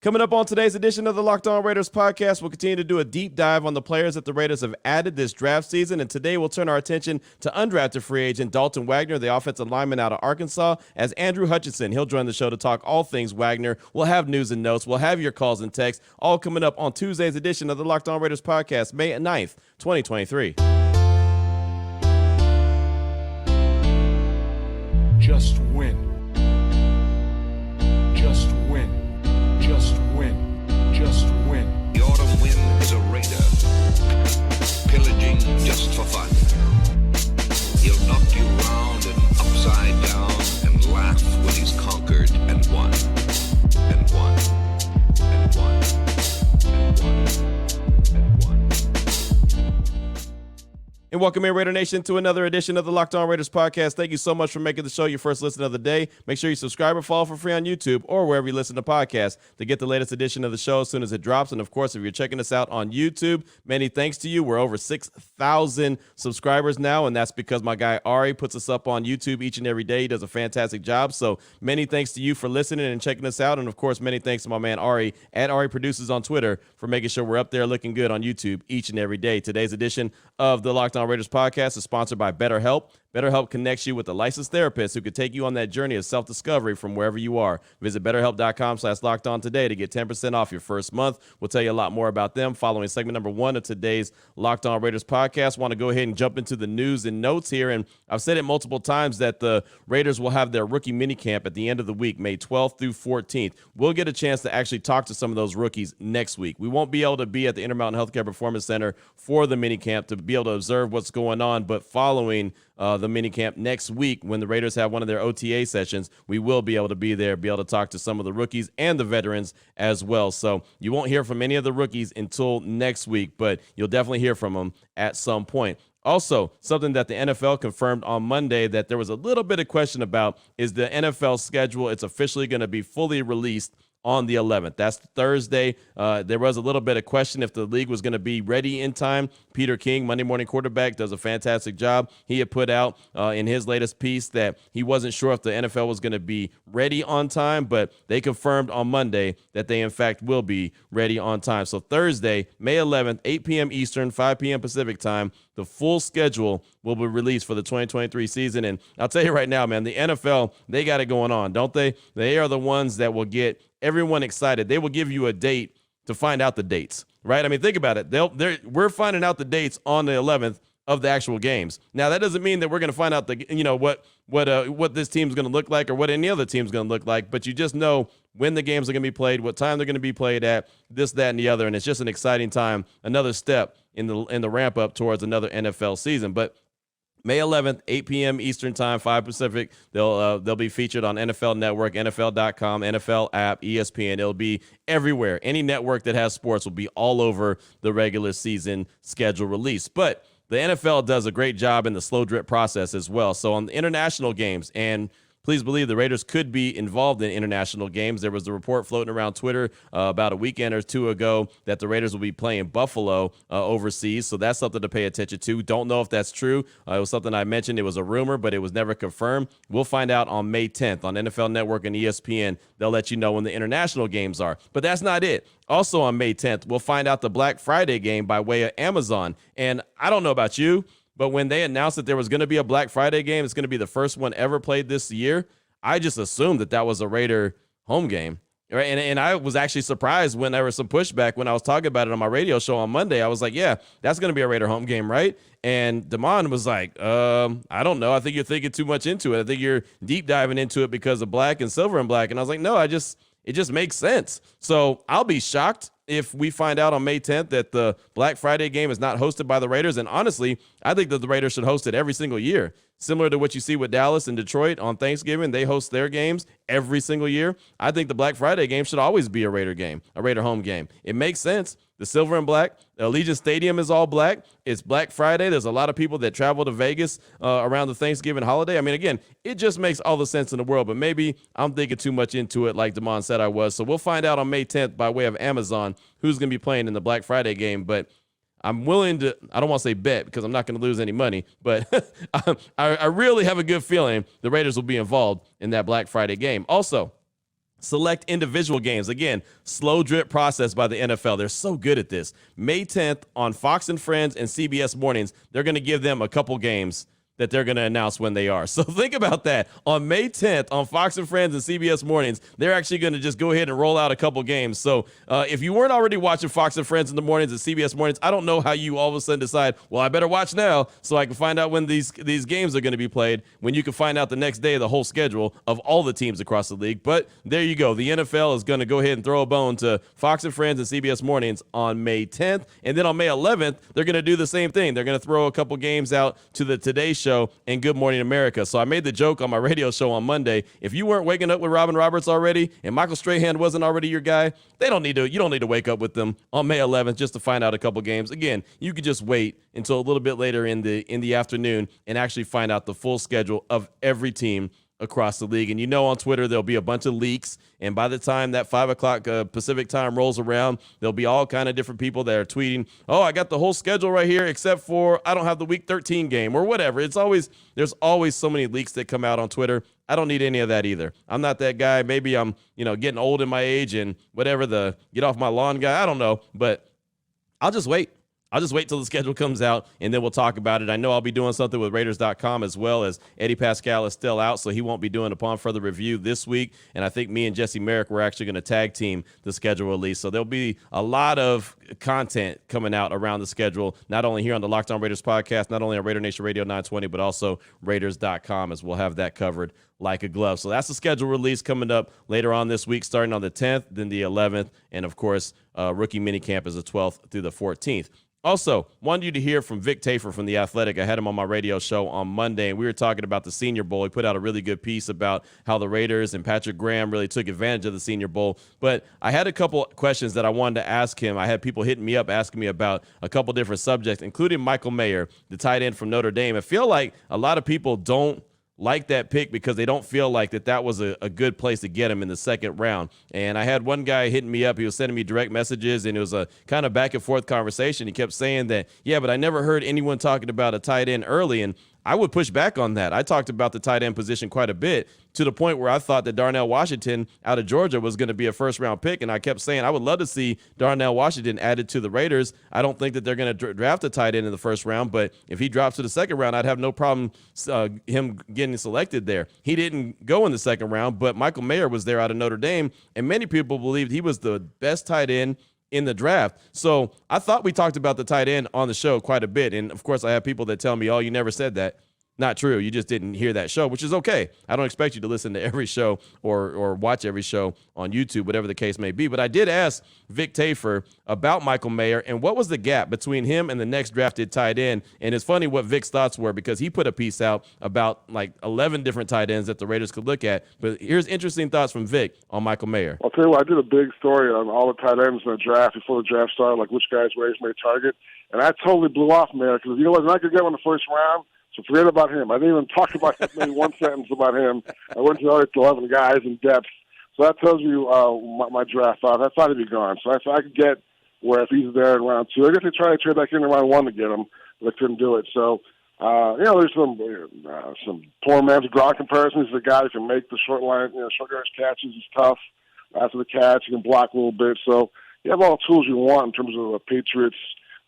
Coming up on today's edition of the Locked On Raiders podcast, we'll continue to do a deep dive on the players that the Raiders have added this draft season. And today we'll turn our attention to undrafted free agent Dalton Wagner, the offensive lineman out of Arkansas, as Andrew Hutchinson. He'll join the show to talk all things Wagner. We'll have news and notes. We'll have your calls and texts, all coming up on Tuesday's edition of the Locked On Raiders podcast, May 9th, 2023. Just win. Just win. Just win. Just win. The autumn wind is a raider, pillaging just for fun. He'll knock you round and upside down and laugh when he's conquered and won. And won. And won. And won. And won. And welcome in, Raider Nation, to another edition of the Locked On Raiders podcast. Thank you so much for making the show your first listen of the day. Make sure you subscribe or follow for free on YouTube or wherever you listen to podcasts to get the latest edition of the show as soon as it drops. And, of course, if you're checking us out on YouTube, many thanks to you. We're over 6,000 subscribers now, and that's because my guy Ari puts us up on YouTube each and every day. He does a fantastic job. So many thanks to you for listening and checking us out. And, of course, many thanks to my man Ari at Ari Produces on Twitter for making sure we're up there looking good on YouTube each and every day. Today's edition of the Locked On Raiders podcast is sponsored by BetterHelp. BetterHelp connects you with a licensed therapist who could take you on that journey of self-discovery from wherever you are. Visit BetterHelp.com/LockedOn today to get 10% off your first month. We'll tell you a lot more about them following segment number 1 of today's Locked On Raiders podcast. Want to go ahead and jump into the news and notes here. And I've said it multiple times that the Raiders will have their rookie minicamp at the end of the week, May 12th through 14th. We'll get a chance to actually talk to some of those rookies next week. We won't be able to be at the Intermountain Healthcare Performance Center for the minicamp to be able to observe what's going on, but following the minicamp next week, when the Raiders have one of their OTA sessions, we will be able to be there, be able to talk to some of the rookies and the veterans as well. So you won't hear from any of the rookies until next week, but you'll definitely hear from them at some point. Also, something that the NFL confirmed on Monday that there was a little bit of question about is the NFL schedule. It's officially going to be fully released on the 11th. That's Thursday. There was a little bit of question if the league was going to be ready in time. Peter King, Monday Morning Quarterback, does a fantastic job. He had put out in his latest piece that he wasn't sure if the NFL was going to be ready on time, but they confirmed on Monday that they, in fact, will be ready on time. So Thursday, May 11th, 8 p.m. Eastern, 5 p.m. Pacific time, the full schedule will be released for the 2023 season. And I'll tell you right now, man, the NFL, they got it going on, don't they? They are the ones that will get everyone excited. They will give you a date to find out the dates, right? I mean, think about it. We're finding out the dates on the 11th of the actual games. Now, that doesn't mean that we're going to find out what this team's going to look like or what any other team's going to look like, but you just know when the games are going to be played, what time they're going to be played at, this, that, and the other, and it's just an exciting time, another step in the ramp up towards another NFL season. But May 11th, 8 p.m. Eastern Time, 5 Pacific. They'll be featured on NFL Network, NFL.com, NFL app, ESPN. It'll be everywhere. Any network that has sports will be all over the regular season schedule release. But the NFL does a great job in the slow drip process as well. So on the international games, and please believe the Raiders could be involved in international games. There was a report floating around Twitter about a weekend or two ago that the Raiders will be playing Buffalo overseas, so that's something to pay attention to. Don't know if that's true. It was something I mentioned. It was a rumor, but it was never confirmed. We'll find out on May 10th on NFL Network and ESPN. They'll let you know when the international games are. But that's not it. Also on May 10th, we'll find out the Black Friday game by way of Amazon. And I don't know about you, but when they announced that there was going to be a Black Friday game, it's going to be the first one ever played this year, I just assumed that was a Raider home game. Right? And I was actually surprised when there was some pushback when I was talking about it on my radio show on Monday. I was like, yeah, that's going to be a Raider home game, right? And Damon was like, I don't know. I think you're thinking too much into it. I think you're deep diving into it because of black and silver and black. And I was like, no, it just makes sense. So I'll be shocked if we find out on May 10th that the Black Friday game is not hosted by the Raiders. And honestly, I think that the Raiders should host it every single year. Similar to what you see with Dallas and Detroit on Thanksgiving, they host their games every single year. I think the Black Friday game should always be a Raider game, a Raider home game. It makes sense. The silver and black, the Allegiant Stadium is all black. It's Black Friday. There's a lot of people that travel to Vegas around the Thanksgiving holiday. I mean, again, it just makes all the sense in the world, but maybe I'm thinking too much into it like Damon said I was. So we'll find out on May 10th by way of Amazon who's going to be playing in the Black Friday game. But I'm willing to, I don't want to say bet because I'm not going to lose any money, but I really have a good feeling the Raiders will be involved in that Black Friday game. Also, select individual games. Again, slow drip process by the NFL. They're so good at this. May 10th on Fox and Friends and CBS Mornings, they're going to give them a couple games that they're going to announce when they are. So think about that. On May 10th on Fox and Friends and CBS Mornings, they're actually going to just go ahead and roll out a couple games. So if you weren't already watching Fox and Friends in the mornings and CBS Mornings, I don't know how you all of a sudden decide, well, I better watch now so I can find out when these games are going to be played, when you can find out the next day the whole schedule of all the teams across the league. But there you go. The NFL is going to go ahead and throw a bone to Fox and Friends and CBS Mornings on May 10th. And then on May 11th, they're going to do the same thing. They're going to throw a couple games out to the Today Show and Good Morning America. So I made the joke on my radio show on Monday. If you weren't waking up with Robin Roberts already and Michael Strahan wasn't already your guy, you don't need to wake up with them on May 11th just to find out a couple games. Again, you could just wait until a little bit later in the afternoon and actually find out the full schedule of every team across the league. And on Twitter, there'll be a bunch of leaks. And by the time that 5 o'clock Pacific time rolls around, there'll be all kind of different people that are tweeting, oh, I got the whole schedule right here, except for I don't have the week 13 game or whatever. There's always so many leaks that come out on Twitter. I don't need any of that either. I'm not that guy. Maybe I'm, getting old in my age and whatever, the get off my lawn guy. I don't know, but I'll just wait. I'll just wait till the schedule comes out, and then we'll talk about it. I know I'll be doing something with Raiders.com as well, as Eddie Pascal is still out, so he won't be doing Upon Further Review this week. And I think me and Jesse Merrick, we're actually going to tag team the schedule release. So there'll be a lot of content coming out around the schedule, not only here on the Locked On Raiders podcast, not only on Raider Nation Radio 920, but also Raiders.com, as we'll have that covered like a glove. So that's the schedule release coming up later on this week, starting on the 10th, then the 11th, and, of course, rookie minicamp is the 12th through the 14th. Also, wanted you to hear from Vic Tafur from The Athletic. I had him on my radio show on Monday, and we were talking about the Senior Bowl. He put out a really good piece about how the Raiders and Patrick Graham really took advantage of the Senior Bowl. But I had a couple questions that I wanted to ask him. I had people hitting me up asking me about a couple different subjects, including Michael Mayer, the tight end from Notre Dame. I feel like a lot of people don't like that pick because they don't feel like that was a good place to get him in the second round. And I had one guy hitting me up. He was sending me direct messages, and it was a kind of back and forth conversation. He kept saying that, yeah, but I never heard anyone talking about a tight end early. And I would push back on that. I talked about the tight end position quite a bit, to the point where I thought that Darnell Washington out of Georgia was going to be a first-round pick, and I kept saying I would love to see Darnell Washington added to the Raiders. I don't think that they're going to draft a tight end in the first round, but if he drops to the second round, I'd have no problem him getting selected there. He didn't go in the second round, but Michael Mayer was there out of Notre Dame, and many people believed he was the best tight end in the draft. So I thought we talked about the tight end on the show quite a bit, and of course I have people that tell me, oh, you never said that. Not true. You just didn't hear that show, which is okay. I don't expect you to listen to every show or watch every show on YouTube, whatever the case may be. But I did ask Vic Tafur about Michael Mayer and what was the gap between him and the next drafted tight end. And it's funny what Vic's thoughts were, because he put a piece out about like 11 different tight ends that the Raiders could look at. But here's interesting thoughts from Vic on Michael Mayer. I'll tell you what, I did a big story on all the tight ends in the draft before the draft started, like which guys Raiders may target. And I totally blew off Mayer because, you know what, I could get him in the first round. So forget about him. I didn't even talk about him, maybe one sentence about him. I went to the other 11 guys in depth. So that tells you my draft thought. I thought he'd be gone. So I could get where if he's there in round 2. I guess they tried to trade back in round 1 to get him, but they couldn't do it. So, there's some poor man's Gronk comparisons. He's a guy who can make the short line, short yardage catches. He's tough after the catch. He can block a little bit. So you have all the tools you want in terms of a Patriots,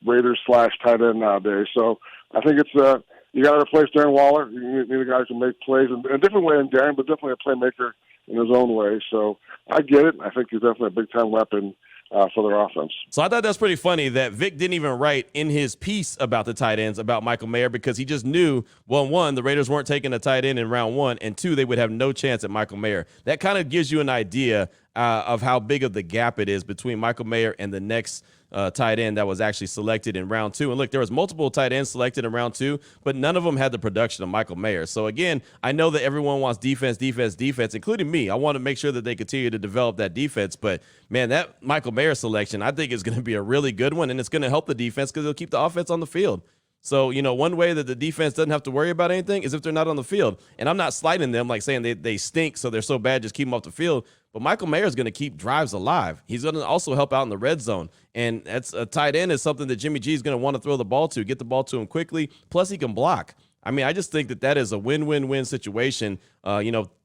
Raiders / tight end nowadays. So I think it's you got to replace Darren Waller. You need a guy who can make plays in a different way than Darren, but definitely a playmaker in his own way. So I get it. I think he's definitely a big-time weapon for their offense. So I thought that's pretty funny that Vic didn't even write in his piece about the tight ends about Michael Mayer, because he just knew, well, 1, the Raiders weren't taking a tight end in round 1, and 2, they would have no chance at Michael Mayer. That kind of gives you an idea of how big of the gap it is between Michael Mayer and the next tight end that was actually selected in round 2. And look, there was multiple tight ends selected in round 2, but none of them had the production of Michael Mayer. So again, I know that everyone wants defense, including me. I want to make sure that they continue to develop that defense. But man, that Michael Mayer selection, I think is going to be a really good one, and it's going to help the defense because it'll keep the offense on the field. So, one way that the defense doesn't have to worry about anything is if they're not on the field. And I'm not slighting them, like saying they stink, so they're so bad, just keep them off the field. But Michael Mayer is going to keep drives alive. He's going to also help out in the red zone. And that's a tight end is something that Jimmy G is going to want to throw the ball to, get the ball to him quickly. Plus, he can block. I mean, I just think that is a win-win-win situation.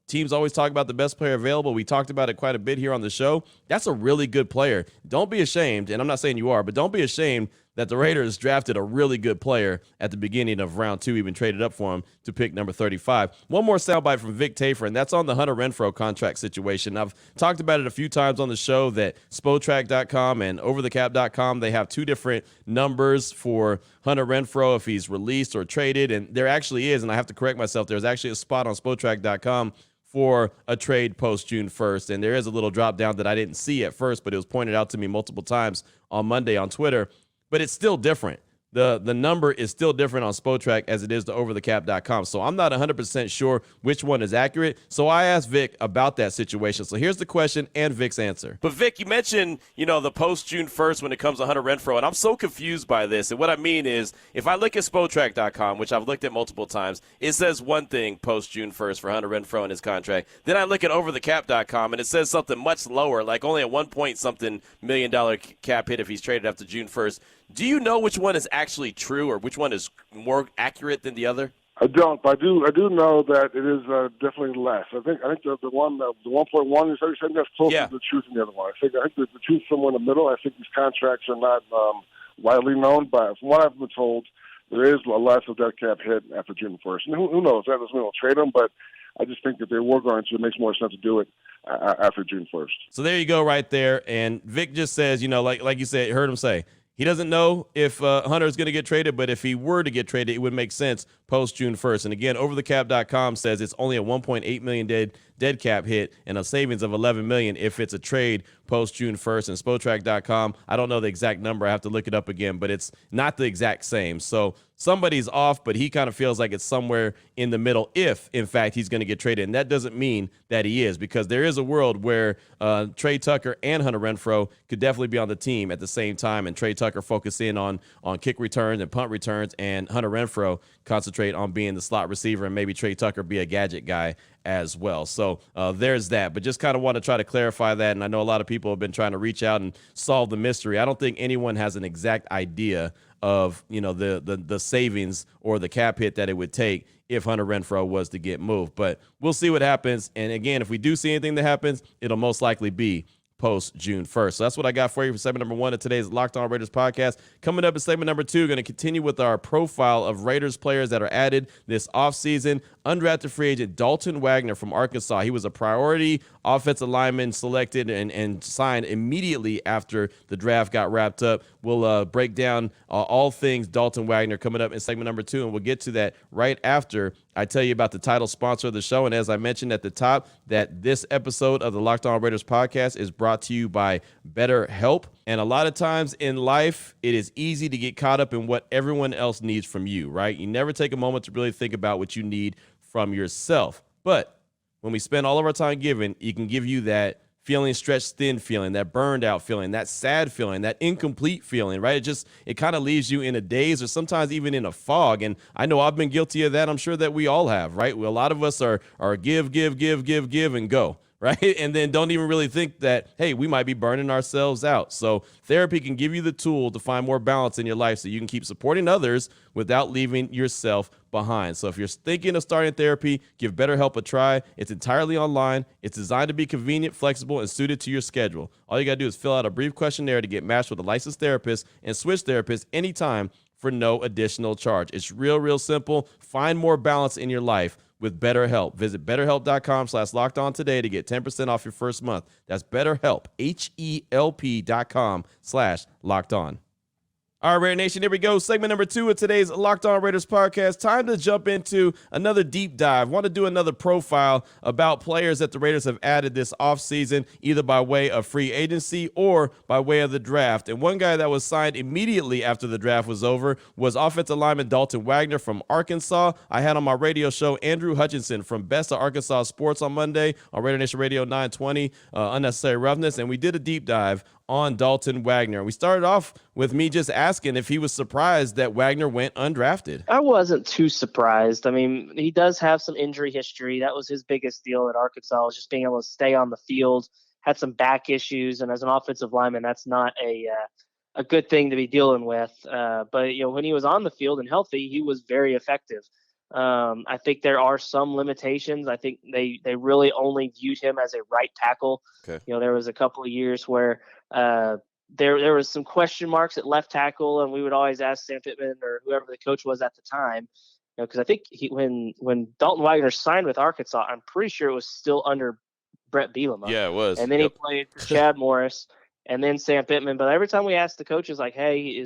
teams always talk about the best player available. We talked about it quite a bit here on the show. That's a really good player. Don't be ashamed, and I'm not saying you are, but don't be ashamed that the Raiders drafted a really good player at the beginning of round 2, even traded up for him to pick number 35. One more soundbite from Vic Tafer, and that's on the Hunter Renfrow contract situation. I've talked about it a few times on the show that Spotrac.com and OverTheCap.com, they have 2 different numbers for Hunter Renfrow if he's released or traded, and there actually is, and I have to correct myself, there's actually a spot on Spotrac.com for a trade post June 1st, and there is a little drop down that I didn't see at first, but it was pointed out to me multiple times on Monday on Twitter. But it's still different. The number is still different on Spotrac as it is to OverTheCap.com. So I'm not 100% sure which one is accurate. So I asked Vic about that situation. So here's the question and Vic's answer. But Vic, you mentioned, the post June 1st when it comes to Hunter Renfrow, and I'm so confused by this. And what I mean is, if I look at Spotrac.com, which I've looked at multiple times, it says one thing post June 1st for Hunter Renfrow and his contract. Then I look at OverTheCap.com, and it says something much lower, like only a $1 million cap hit if he's traded after June 1st. Do you know which one is actually true or which one is more accurate than the other? I don't, but I do know that it is definitely less. I think the 1.1 is saying that's closer to the truth than the other one. I think the truth is somewhere in the middle. I think these contracts are not widely known, but from what I've been told, there is a less of that cap hit after June 1st. And who knows? That doesn't mean we'll trade them, but I just think that they were going to. It makes more sense to do it after June 1st. So there you go right there. And Vic just says, like you said, heard him say, he doesn't know if Hunter is going to get traded, but if he were to get traded, it would make sense post June 1st. And again, OverTheCap.com says it's only a $1.8 million dead cap hit and a savings of $11 million if it's a trade post June 1st. And Spotrac.com, I don't know the exact number. I have to look it up again, but it's not the exact same. So somebody's off, but he kind of feels like it's somewhere in the middle if, in fact, he's going to get traded. And that doesn't mean that he is, because there is a world where Trey Tucker and Hunter Renfrow could definitely be on the team at the same time, and Trey Tucker focus in on kick returns and punt returns, and Hunter Renfrow concentrate on being the slot receiver, and maybe Trey Tucker be a gadget guy as well. So there's that. But just kind of want to try to clarify that, and I know a lot of people have been trying to reach out and solve the mystery. I don't think anyone has an exact idea of the savings or the cap hit that it would take if Hunter Renfrow was to get moved. But we'll see what happens. And again, if we do see anything that happens, it'll most likely be post June 1st. So that's what I got for you for segment number 1 of today's Locked On Raiders podcast. Coming up in segment number 2, going to continue with our profile of Raiders players that are added this offseason. Undrafted free agent Dalton Wagner from Arkansas. He was a priority offensive lineman selected and signed immediately after the draft got wrapped up. We'll break down all things Dalton Wagner coming up in segment number 2, and we'll get to that right after I tell you about the title sponsor of the show. And as I mentioned at the top, that this episode of the Locked On Raiders podcast is brought to you by BetterHelp. And a lot of times in life, it is easy to get caught up in what everyone else needs from you, right? You never take a moment to really think about what you need from yourself. But when we spend all of our time giving, it can give you that feeling stretched thin feeling, that burned out feeling, that sad feeling, that incomplete feeling, right? It kind of leaves you in a daze or sometimes even in a fog. And I know I've been guilty of that. I'm sure that we all have, right? Well, a lot of us are give, and go, right? And then don't even really think that, hey, we might be burning ourselves out. So therapy can give you the tool to find more balance in your life so you can keep supporting others without leaving yourself behind. So if you're thinking of starting therapy, give BetterHelp a try. It's entirely online. It's designed to be convenient, flexible, and suited to your schedule. All you got to do is fill out a brief questionnaire to get matched with a licensed therapist and switch therapists anytime for no additional charge. It's real simple. Find more balance in your life with BetterHelp. Visit BetterHelp.com/lockedon today to get 10% off your first month. That's BetterHelp, HELP.com/lockedon. All right, Raider Nation, here we go. Segment number 2 of today's Locked On Raiders podcast. Time to jump into another deep dive. Want to do another profile about players that the Raiders have added this offseason, either by way of free agency or by way of the draft. And one guy that was signed immediately after the draft was over was offensive lineman Dalton Wagner from Arkansas. I had on my radio show Andrew Hutchinson from Best of Arkansas Sports on Monday on Raider Nation Radio 920, Unnecessary Roughness, and we did a deep dive on Dalton Wagner. We started off with me just asking if he was surprised that Wagner went undrafted. I wasn't too surprised. I mean, he does have some injury history. That was his biggest deal at Arkansas, was just being able to stay on the field, had some back issues, and as an offensive lineman, that's not a good thing to be dealing with. But when he was on the field and healthy, he was very effective. I think there are some limitations. I think they really only viewed him as a right tackle. Okay. There was a couple of years where there was some question marks at left tackle, and we would always ask Sam Pittman or whoever the coach was at the time, because I think when Dalton Wagner signed with Arkansas, I'm pretty sure it was still under Brett Bielema. Yeah, it was. And then he played for Chad Morris, and then Sam Pittman. But every time we asked the coaches, like, "Hey,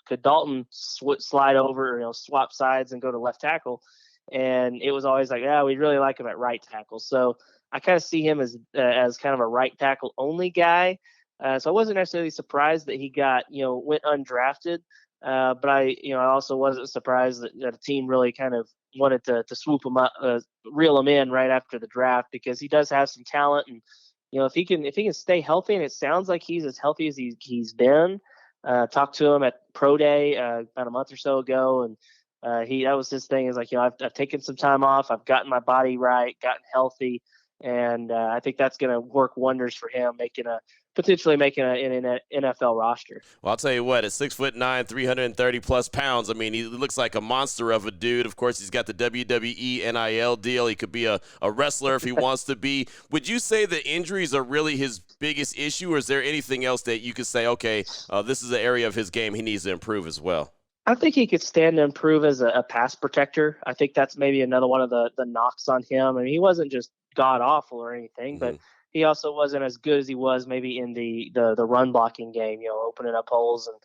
could Dalton slide over, swap sides and go to left tackle?" And it was always like, "Yeah, we really like him at right tackle." So I kind of see him as kind of a right tackle only guy. So I wasn't necessarily surprised that he went undrafted. But I also wasn't surprised that a team really kind of wanted to swoop him up, reel him in right after the draft, because he does have some talent. And if he can stay healthy, and it sounds like he's as healthy as he's been. Talked to him at Pro Day about a month or so ago, and that was his thing. Is like, I've taken some time off, I've gotten my body right, gotten healthy, and I think that's going to work wonders for him, potentially making an NFL roster. Well, I'll tell you what, at 6'9", 330 plus pounds, I mean, he looks like a monster of a dude. Of course, he's got the WWE NIL deal. He could be a wrestler if he wants to be. Would you say the injuries are really his biggest issue, or is there anything else that you could say, okay, this is an area of his game he needs to improve as well? I think he could stand to improve as a pass protector. I think that's maybe another one of the knocks on him. I mean, he wasn't just god awful or anything, but he also wasn't as good as he was maybe in the run blocking game, opening up holes. And,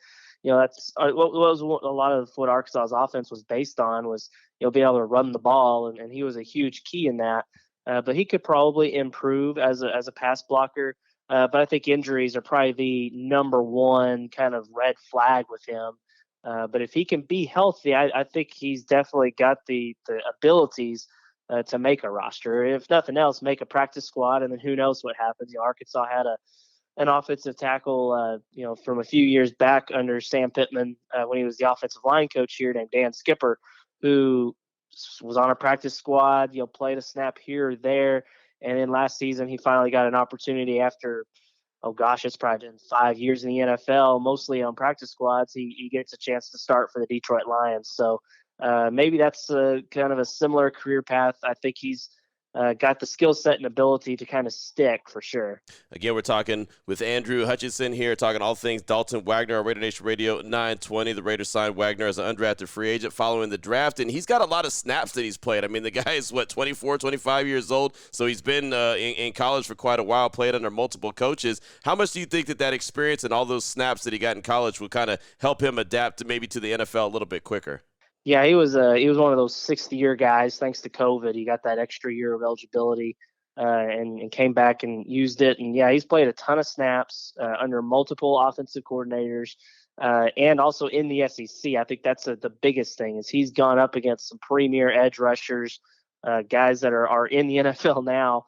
that's what was a lot of what Arkansas's offense was based on, was, being able to run the ball. And he was a huge key in that. But he could probably improve as a pass blocker. But I think injuries are probably the number one kind of red flag with him. But if he can be healthy, I think he's definitely got the abilities to make a roster. If nothing else, make a practice squad, and then who knows what happens. Arkansas had an offensive tackle, from a few years back under Sam Pittman when he was the offensive line coach here, named Dan Skipper, who was on a practice squad, played a snap here or there. And then last season, he finally got an opportunity after, it's probably been 5 years in the NFL, mostly on practice squads. He gets a chance to start for the Detroit Lions. So maybe that's kind of a similar career path. I think he's got the skill set and ability to kind of stick for sure. Again, we're talking with Andrew Hutchinson here, talking all things Dalton Wagner on Raider Nation Radio 920. The Raiders signed Wagner as an undrafted free agent following the draft, and he's got a lot of snaps that he's played. I mean, the guy is, 24, 25 years old, so he's been in college for quite a while, played under multiple coaches. How much do you think that experience and all those snaps that he got in college will kind of help him adapt to maybe to the NFL a little bit quicker? Yeah, he was one of those 60-year guys. Thanks to COVID, he got that extra year of eligibility and came back and used it. And yeah, he's played a ton of snaps under multiple offensive coordinators and also in the SEC. I think that's the biggest thing, is he's gone up against some premier edge rushers, guys that are in the NFL now.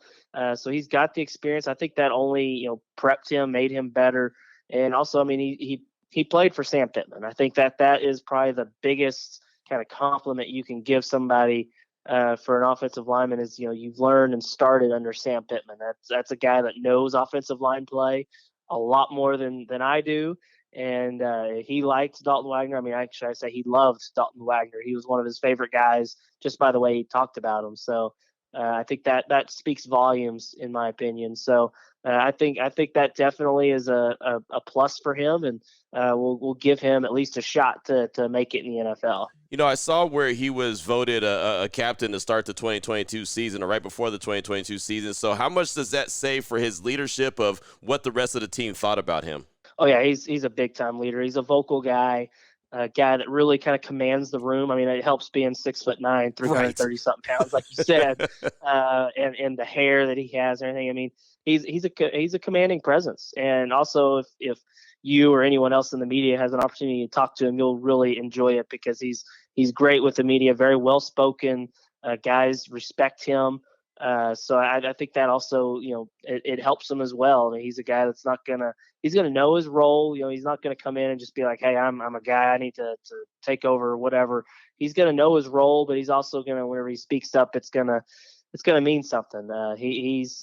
So he's got the experience. I think that only prepped him, made him better. And also, I mean, he played for Sam Pittman. I think that is probably the biggest kind of compliment you can give somebody for an offensive lineman, is you've learned and started under Sam Pittman. That's a guy that knows offensive line play a lot more than I do, and he liked Dalton Wagner. I mean, actually, I say he loved Dalton Wagner. He was one of his favorite guys just by the way he talked about him. So I think that speaks volumes, in my opinion. So I think that definitely is a plus for him, and we'll give him at least a shot to make it in the NFL. I saw where he was voted a captain to start the 2022 season, or right before the 2022 season. So how much does that say for his leadership of what the rest of the team thought about him? Oh yeah, he's a big time leader. He's a vocal guy. A guy that really kind of commands the room. I mean, it helps being 6'9", 330 something pounds, like you said, and the hair that he has and everything. I mean, he's a commanding presence. And also, if you or anyone else in the media has an opportunity to talk to him, you'll really enjoy it, because he's great with the media, very well spoken. Guys respect him. So I think that also, it helps him as well. I mean, he's a guy that's he's going to know his role. He's not going to come in and just be like, hey, I'm a guy, I need to take over or whatever. He's going to know his role, but he's also going to, whenever he speaks up, it's going to mean something. He's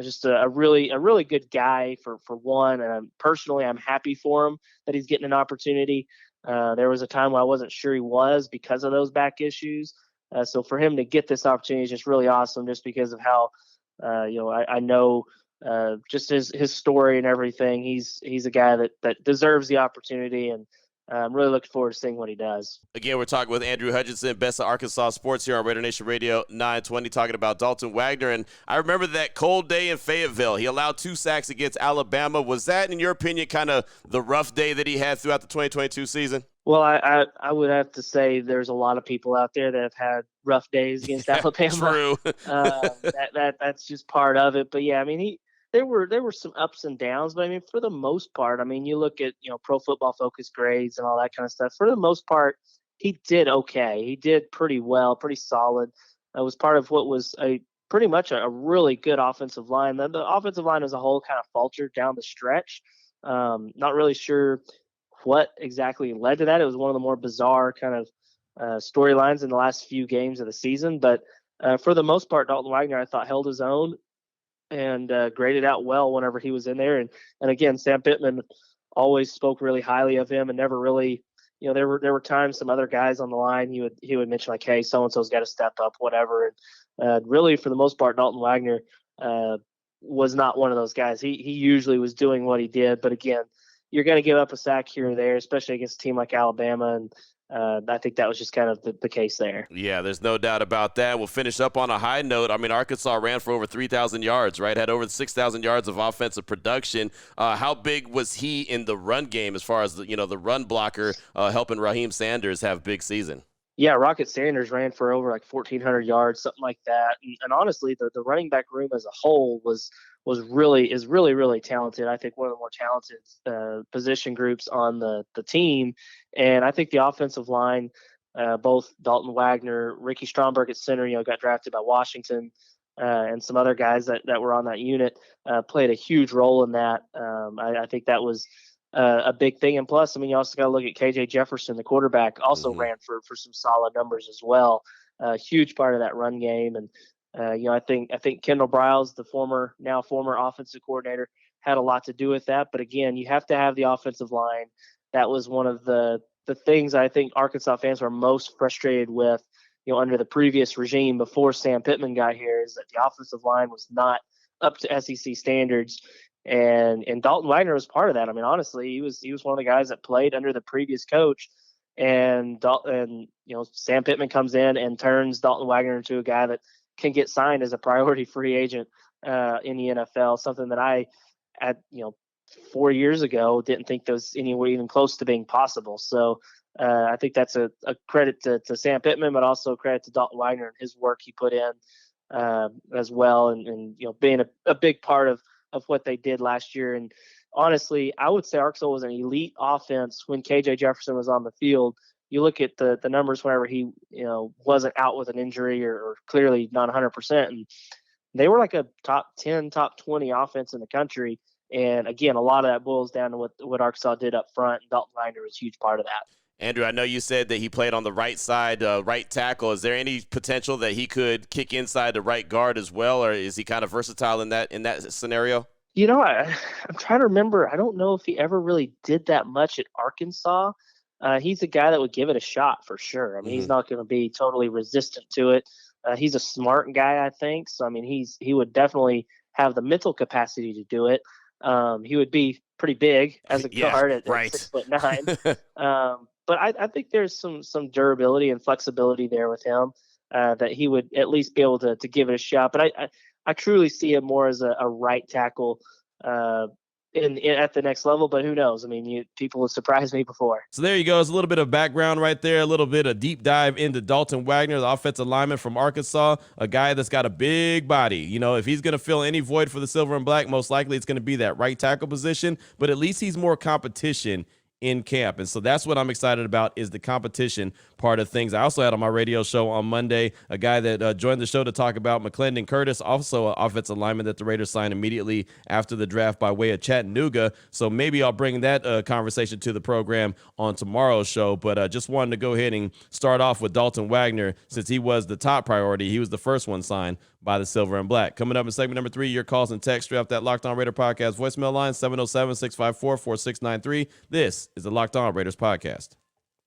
just a really good guy for one. And personally, I'm happy for him that he's getting an opportunity. There was a time where I wasn't sure he was, because of those back issues. So for him to get this opportunity is just really awesome, just because of how, I know just his story and everything. He's a guy that deserves the opportunity, and I'm really looking forward to seeing what he does. Again, we're talking with Andrew Hutchinson, Best of Arkansas Sports here on Raider Nation Radio 920, talking about Dalton Wagner. And I remember that cold day in Fayetteville. He allowed 2 sacks against Alabama. Was that, in your opinion, kind of the rough day that he had throughout the 2022 season? Well, I would have to say there's a lot of people out there that have had rough days against Alabama. True. That's just part of it. But yeah, I mean, there were some ups and downs, but I mean, for the most part, I mean, you look at, Pro Football Focus grades and all that kind of stuff. For the most part, he did okay. He did pretty well, pretty solid. It was part of what was pretty much a really good offensive line. The offensive line as a whole kind of faltered down the stretch. Not really sure what exactly led to that. It was one of the more bizarre kind of storylines in the last few games of the season. But for the most part, Dalton Wagner, I thought, held his own and graded out well whenever he was in there. And again, Sam Pittman always spoke really highly of him, and never really, there were times some other guys on the line he would mention, like, hey, so and so's got to step up, whatever. And really, for the most part, Dalton Wagner was not one of those guys. He usually was doing what he did, but again, you're going to give up a sack here or there, especially against a team like Alabama, and I think that was just kind of the case there. Yeah, there's no doubt about that. We'll finish up on a high note. I mean, Arkansas ran for over 3,000 yards, right? Had over 6,000 yards of offensive production. How big was he in the run game as far as the run blocker helping Raheem Sanders have big season? Yeah, Rocket Sanders ran for over like 1,400 yards, something like that. And honestly, the running back room as a whole is really talented. I think one of the more talented position groups on the team. And I think the offensive line, both Dalton Wagner, Ricky Stromberg at center, got drafted by Washington, and some other guys that were on that unit played a huge role in that. I think that was a big thing. And plus, I mean, you also got to look at KJ Jefferson, the quarterback, also ran for some solid numbers as well. Huge part of that run game. And I think Kendall Briles, the former offensive coordinator, had a lot to do with that. But again, you have to have the offensive line. That was one of the things I think Arkansas fans were most frustrated with, under the previous regime before Sam Pittman got here, is that the offensive line was not up to SEC standards. And Dalton Wagner was part of that. I mean, honestly, he was one of the guys that played under the previous coach. And Sam Pittman comes in and turns Dalton Wagner into a guy that can get signed as a priority free agent in the NFL, something that I, 4 years ago, didn't think there was anywhere even close to being possible. So I think that's a credit to Sam Pittman, but also credit to Dalton Wagner and his work he put in as well, and being a big part of what they did last year. And honestly, I would say Arkansas was an elite offense when KJ Jefferson was on the field. You look at the numbers whenever he wasn't out with an injury or clearly not 100%, and they were like a top 10, top 20 offense in the country. And again, a lot of that boils down to what Arkansas did up front, and Dalton Wagner was a huge part of that. Andrew, I know you said that he played on the right side, right tackle. Is there any potential that he could kick inside the right guard as well, or is he kind of versatile in that scenario? I'm trying to remember. I don't know if he ever really did that much at Arkansas. He's a guy that would give it a shot for sure. I mean, he's not going to be totally resistant to it. He's a smart guy, I think. So, I mean, he would definitely have the mental capacity to do it. He would be pretty big as a guard at 6'9". But I think there's some durability and flexibility there with him that he would at least be able to give it a shot. But I truly see him more as a right tackle at the next level, but who knows? I mean, people have surprised me before. So there you go. It's a little bit of background right there, a little bit of deep dive into Dalton Wagner, the offensive lineman from Arkansas, a guy that's got a big body. If he's going to fill any void for the Silver and Black, most likely it's going to be that right tackle position, but at least he's more competition in camp. And so that's what I'm excited about, is the competition part of things. I also had on my radio show on Monday a guy that joined the show to talk about McClendon Curtis, also an offensive lineman that the Raiders signed immediately after the draft by way of Chattanooga. So maybe I'll bring that conversation to the program on tomorrow's show. But just wanted to go ahead and start off with Dalton Wagner, since he was the top priority. He was the first one signed by the Silver and Black. Coming up in segment number 3, your calls and text straight off that Locked On Raider podcast voicemail line, 707-654-4693. This is the Locked On Raiders podcast.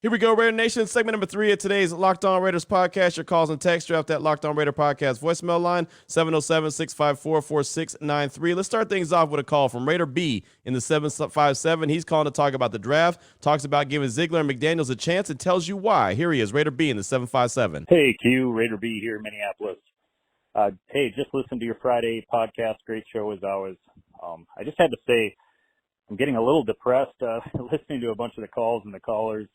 Here we go, Raider Nation. Segment number 3 of today's Locked On Raiders podcast. Your calls and texts draft that Locked On Raider podcast voicemail line, 707-654-4693. Let's start things off with a call from Raider B in the 757. He's calling to talk about the draft, talks about giving Ziegler and McDaniels a chance, and tells you why. Here he is, Raider B in the 757. Hey, Q, Raider B here in Minneapolis. Hey, just listened to your Friday podcast. Great show as always. I just had to say, I'm getting a little depressed listening to a bunch of the calls and the callers.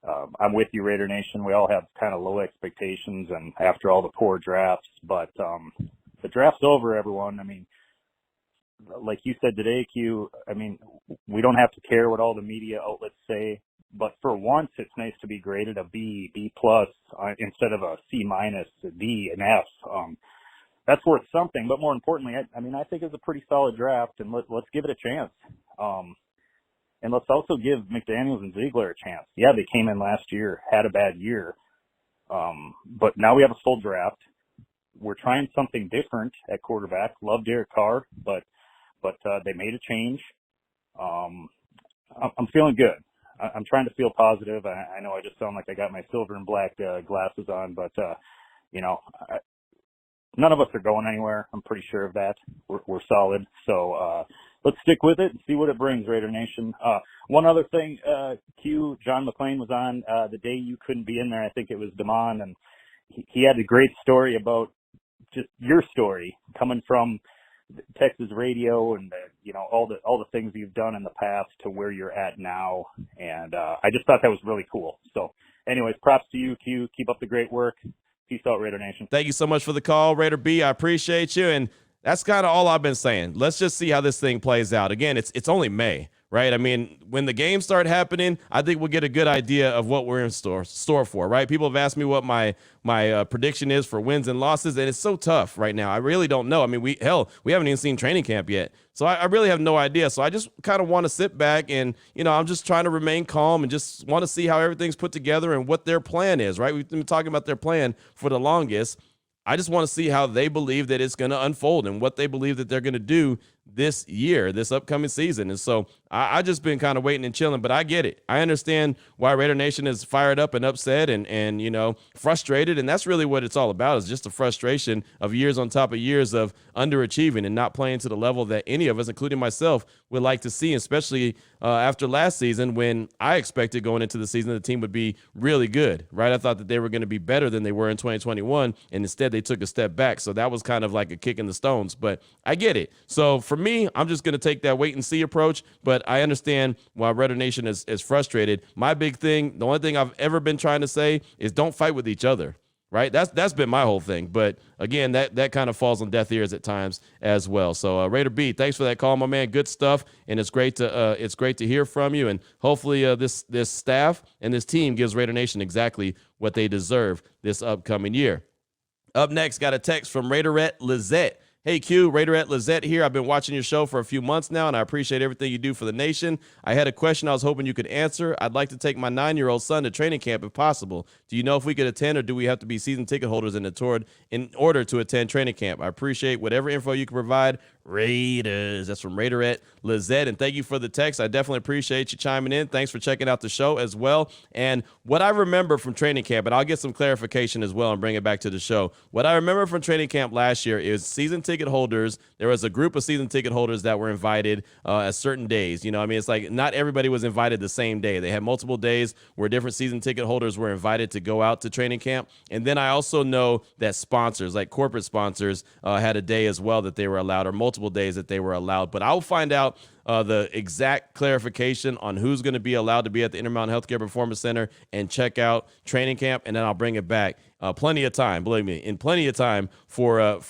I'm with you, Raider Nation. We all have kind of low expectations, and after all the poor drafts, but the draft's over, everyone. I mean, like you said today, Q, I mean, we don't have to care what all the media outlets say, but for once, it's nice to be graded a B, B plus, instead of a C minus, a D, an F. That's worth something, but more importantly, I think it's a pretty solid draft, and let's give it a chance. And let's also give McDaniels and Ziegler a chance. Yeah, they came in last year, had a bad year, but now we have a full draft. We're trying something different at quarterback. Love Derek Carr, but they made a change. I'm feeling good. I'm trying to feel positive. I know I just sound like I got my silver and black glasses on, but none of us are going anywhere. I'm pretty sure of that. We're solid. So let's stick with it and see what it brings, Raider Nation. One other thing, Q, John McClain was on the day you couldn't be in there. I think it was Damon, and he had a great story about just your story coming from Texas radio and all the things you've done in the past to where you're at now. And I just thought that was really cool. So anyways, props to you, Q. Keep up the great work. Peace out, Raider Nation. Thank you so much for the call, Raider B. I appreciate you. And that's kind of all I've been saying. Let's just see how this thing plays out. Again, it's only May, right? I mean, when the games start happening, I think we'll get a good idea of what we're in store for, right? People have asked me what my prediction is for wins and losses, and it's so tough right now. I really don't know. I mean, we haven't even seen training camp yet. So I really have no idea. So I just kind of want to sit back and, I'm just trying to remain calm and just want to see how everything's put together and what their plan is, right? We've been talking about their plan for the longest. I just want to see how they believe that it's going to unfold and what they believe that they're going to do this year, this upcoming season. And so I just been kind of waiting and chilling, but I get it. I understand why Raider Nation is fired up and upset and frustrated. And that's really what it's all about, is just the frustration of years on top of years of underachieving and not playing to the level that any of us, including myself, would like to see, especially after last season when I expected going into the season the team would be really good, right? I thought that they were going to be better than they were in 2021, and instead they took a step back. So that was kind of like a kick in the stones, but I get it. So for me, I'm just going to take that wait and see approach, but I understand why Raider Nation is frustrated. My big thing, the only thing I've ever been trying to say is don't fight with each other, right? That's been my whole thing. But again, that kind of falls on deaf ears at times as well. So Raider B, thanks for that call, my man. Good stuff, and it's great to hear from you. And hopefully this staff and this team gives Raider Nation exactly what they deserve this upcoming year. Up next, got a text from Raiderette Lizette. Hey, Q, Raiderette Lizette here. I've been watching your show for a few months now, and I appreciate everything you do for the nation. I had a question I was hoping you could answer. I'd like to take my 9-year-old son to training camp if possible. Do you know if we could attend, or do we have to be season ticket holders in order to attend training camp? I appreciate whatever info you can provide. Raiders. That's from Raiderette Lizette, and thank you for the text. I definitely appreciate you chiming in. Thanks for checking out the show as well. And what I remember from training camp, and I'll get some clarification as well and bring it back to the show. What I remember from training camp last year is season ticket holders. There was a group of season ticket holders that were invited at certain days. It's like not everybody was invited the same day. They had multiple days where different season ticket holders were invited to go out to training camp. And then I also know that sponsors, like corporate sponsors, had a day as well that they were allowed, or multiple days that they were allowed. But I'll find out the exact clarification on who's going to be allowed to be at the Intermountain Healthcare Performance Center and check out training camp, and then I'll bring it back. Plenty of time, believe me, in plenty of time for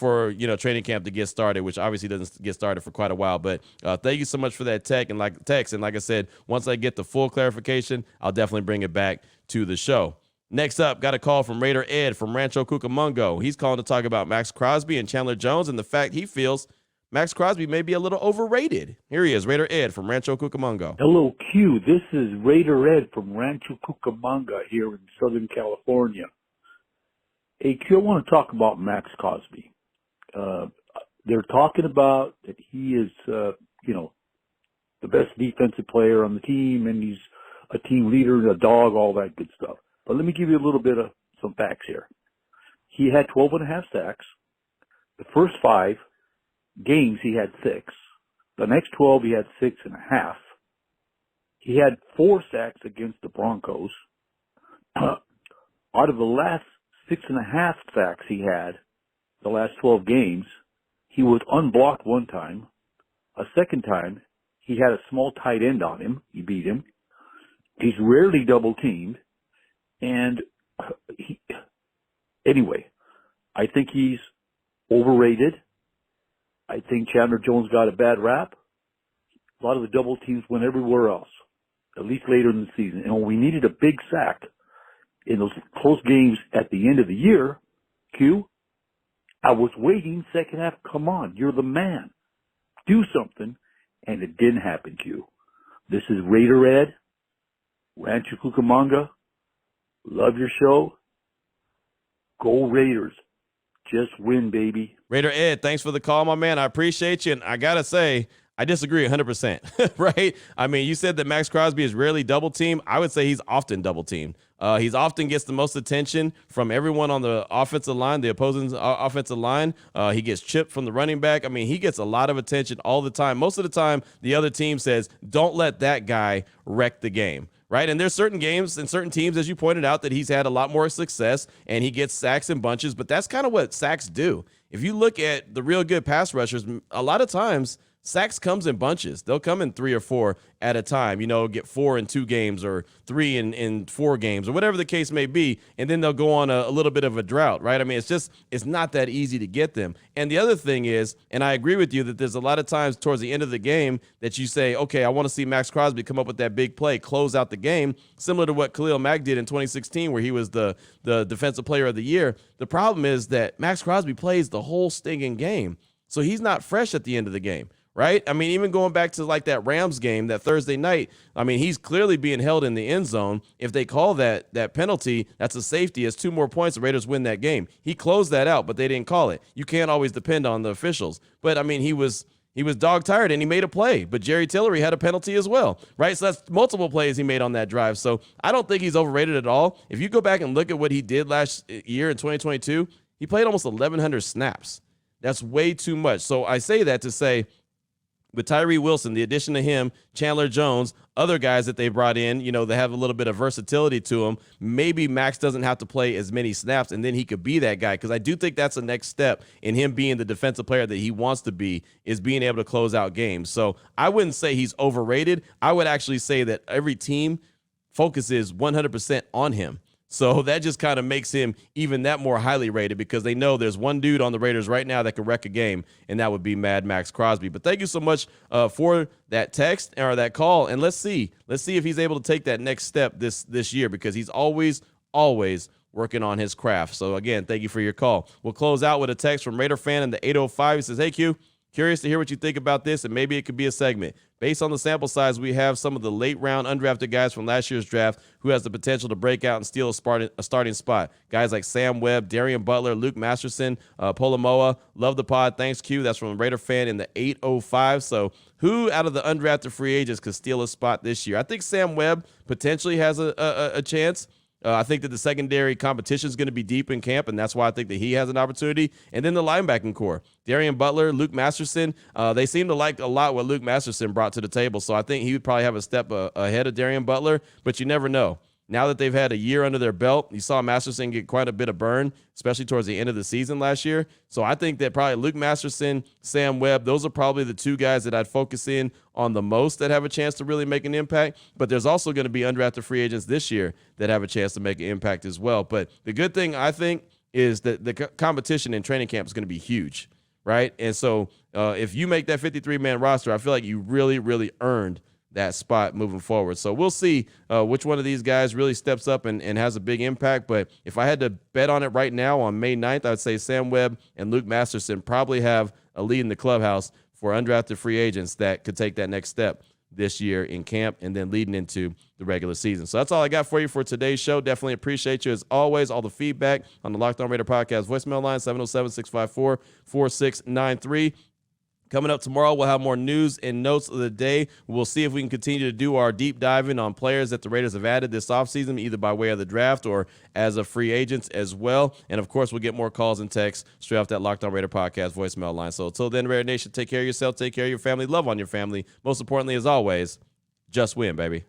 training camp to get started, which obviously doesn't get started for quite a while. But thank you so much for that text. And like I said, once I get the full clarification, I'll definitely bring it back to the show. Next up, got a call from Raider Ed from Rancho Cucamonga. He's calling to talk about Max Crosby and Chandler Jones and the fact he feels Max Crosby may be a little overrated. Here he is, Raider Ed from Rancho Cucamonga. Hello, Q. This is Raider Ed from Rancho Cucamonga here in Southern California. Hey, Q, I want to talk about Max Crosby. They're talking about that he is, the best defensive player on the team, and he's a team leader, a dog, all that good stuff. But let me give you a little bit of some facts here. He had 12.5 sacks. The first 5 games he had 6. The next 12 he had 6.5. He had 4 sacks against the Broncos. Out of the last 6.5 sacks he had, the last 12 games, he was unblocked one time. A second time, he had a small tight end on him. He beat him. He's rarely double teamed. And anyway, I think he's overrated. I think Chandler Jones got a bad rap. A lot of the double teams went everywhere else, at least later in the season. And when we needed a big sack in those close games at the end of the year, Q, I was waiting second half. Come on, you're the man. Do something. And it didn't happen, Q. This is Raider Ed, Rancho Cucamonga. Love your show. Go Raiders. Just win, baby. Raider Ed, thanks for the call, my man. I appreciate you. And I got to say, I disagree 100%, right? I mean, you said that Max Crosby is rarely double teamed. I would say he's often double teamed. He's often gets the most attention from everyone on the offensive line, the opposing offensive line. He gets chipped from the running back. I mean, he gets a lot of attention all the time. Most of the time, the other team says, don't let that guy wreck the game. Right. And there's certain games and certain teams, as you pointed out, that he's had a lot more success and he gets sacks in bunches. But that's kind of what sacks do. If you look at the real good pass rushers, a lot of times sacks comes in bunches. They'll come in 3 or 4 at a time, get 4 in 2 games or 3 in 4 games or whatever the case may be. And then they'll go on a little bit of a drought, right? I mean, it's not that easy to get them. And the other thing is, and I agree with you that there's a lot of times towards the end of the game that you say, okay, I want to see Max Crosby come up with that big play, close out the game, similar to what Khalil Mack did in 2016, where he was the defensive player of the year. The problem is that Max Crosby plays the whole stinking game. So he's not fresh at the end of the game. Right? I mean, even going back to like that Rams game, that Thursday night, I mean, he's clearly being held in the end zone. If they call that penalty, that's a safety. It's 2 more points. The Raiders win that game. He closed that out, but they didn't call it. You can't always depend on the officials. But I mean, he was dog tired and he made a play, but Jerry Tillery had a penalty as well, right? So that's multiple plays he made on that drive. So I don't think he's overrated at all. If you go back and look at what he did last year in 2022, he played almost 1,100 snaps. That's way too much. So I say that to say, with Tyree Wilson, the addition of him, Chandler Jones, other guys that they brought in, they have a little bit of versatility to them. Maybe Max doesn't have to play as many snaps, and then he could be that guy, because I do think that's the next step in him being the defensive player that he wants to be, is being able to close out games. So I wouldn't say he's overrated. I would actually say that every team focuses 100% on him. So that just kind of makes him even that more highly rated, because they know there's one dude on the Raiders right now that can wreck a game, and that would be Mad Max Crosby. But thank you so much for that text or that call, and let's see if he's able to take that next step this year, because he's always working on his craft. So again, thank you for your call. We'll close out with a text from Raider fan in the 805. He says, "Hey Q, curious to hear what you think about this, and maybe it could be a segment. Based on the sample size, we have some of the late-round undrafted guys from last year's draft who has the potential to break out and steal a starting spot. Guys like Sam Webb, Darian Butler, Luke Masterson, Polomoa. Love the pod. Thanks, Q." That's from a Raider fan in the 805. So who out of the undrafted free agents could steal a spot this year? I think Sam Webb potentially has a chance. I think that the secondary competition is going to be deep in camp, and that's why I think that he has an opportunity. And then the linebacking core, Darian Butler, Luke Masterson, they seem to like a lot what Luke Masterson brought to the table. So I think he would probably have a step ahead of Darian Butler, but you never know. Now that they've had a year under their belt, you saw Masterson get quite a bit of burn, especially towards the end of the season last year. So I think that probably Luke Masterson, Sam Webb, those are probably the 2 guys that I'd focus in on the most that have a chance to really make an impact. But there's also going to be undrafted free agents this year that have a chance to make an impact as well. But the good thing, I think, is that the competition in training camp is going to be huge, right? And so if you make that 53-man roster, I feel like you really, really earned that spot moving forward. So we'll see which one of these guys really steps up and has a big impact. But if I had to bet on it right now on May 9th, I would say Sam Webb and Luke Masterson probably have a lead in the clubhouse for undrafted free agents that could take that next step this year in camp and then leading into the regular season. So that's all I got for you for today's show. Definitely appreciate you, as always, all the feedback on the Locked On Raider podcast voicemail line, 707-654-4693. Coming up tomorrow, we'll have more news and notes of the day. We'll see if we can continue to do our deep diving on players that the Raiders have added this offseason, either by way of the draft or as a free agents as well. And, of course, we'll get more calls and texts straight off that Locked On Raider podcast voicemail line. So until then, Raider Nation, take care of yourself, take care of your family, love on your family. Most importantly, as always, just win, baby.